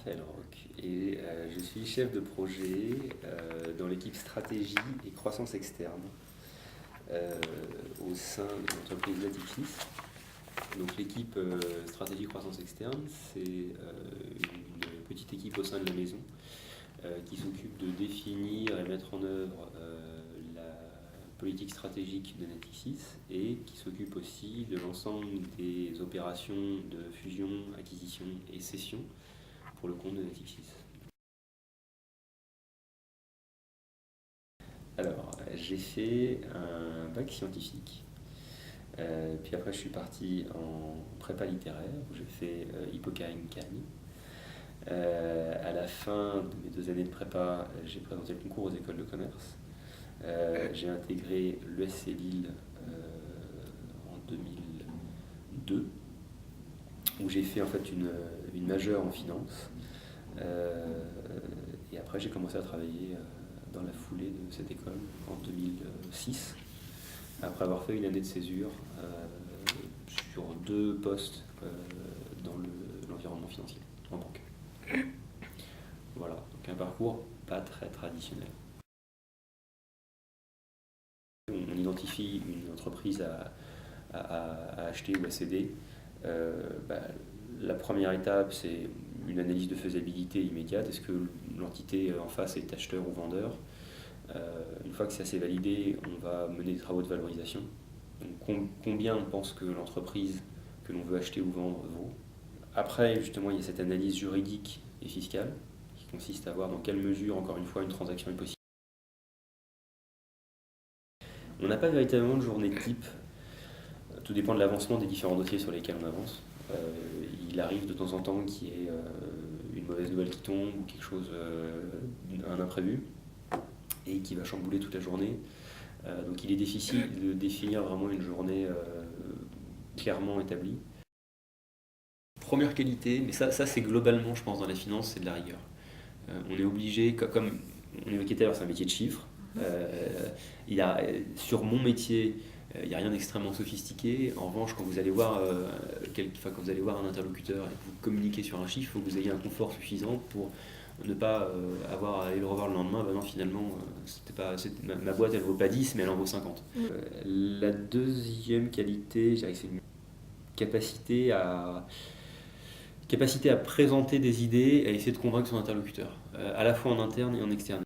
Raphaël Roch et je suis chef de projet dans l'équipe stratégie et croissance externe au sein de l'entreprise Latifis. Donc l'équipe stratégie croissance externe, c'est une petite équipe au sein de la maison qui s'occupe de définir et mettre en œuvre la politique stratégique de Latifis et qui s'occupe aussi de l'ensemble des opérations de fusion, acquisition et cession pour le compte de Latifis. Alors, j'ai fait un bac scientifique, puis après je suis parti en prépa littéraire, où j'ai fait Hippocagne-Cagne. À la fin de mes 2 années de prépa, j'ai présenté le concours aux écoles de commerce. J'ai intégré l'ESC Lille en 2002, où j'ai fait en fait une majeure en finance. Et après, j'ai commencé à travailler dans la foulée de cette école en 2006, après avoir fait une année de césure sur 2 postes dans l'environnement financier, en banque. Voilà, donc un parcours pas très traditionnel. On identifie une entreprise à acheter ou à céder. La première étape, c'est une analyse de faisabilité immédiate. Est-ce que l'entité en face est acheteur ou vendeur? Une fois que ça s'est validé, on va mener des travaux de valorisation. Donc, combien on pense que l'entreprise que l'on veut acheter ou vendre vaut. Après, justement, il y a cette analyse juridique et fiscale qui consiste à voir dans quelle mesure, encore une fois, une transaction est possible. On n'a pas véritablement de journée type. Tout dépend de l'avancement des différents dossiers sur lesquels on avance. Il arrive de temps en temps qu'il y ait une mauvaise nouvelle qui tombe ou quelque chose, un imprévu, et qui va chambouler toute la journée. Donc il est difficile de définir vraiment une journée clairement établie. Première qualité, mais ça c'est globalement, je pense, dans la finance, c'est de la rigueur. On est obligé, comme on évoquait tout à l'heure, c'est un métier de chiffres. Sur mon métier, il n'y a rien d'extrêmement sophistiqué. En revanche, quand vous allez voir un interlocuteur et que vous communiquez sur un chiffre, il faut que vous ayez un confort suffisant pour ne pas avoir à aller le revoir le lendemain. Non, finalement, ma boîte, elle vaut pas 10, mais elle en vaut 50. La deuxième qualité, je dirais que c'est une capacité à présenter des idées et à essayer de convaincre son interlocuteur, à la fois en interne et en externe.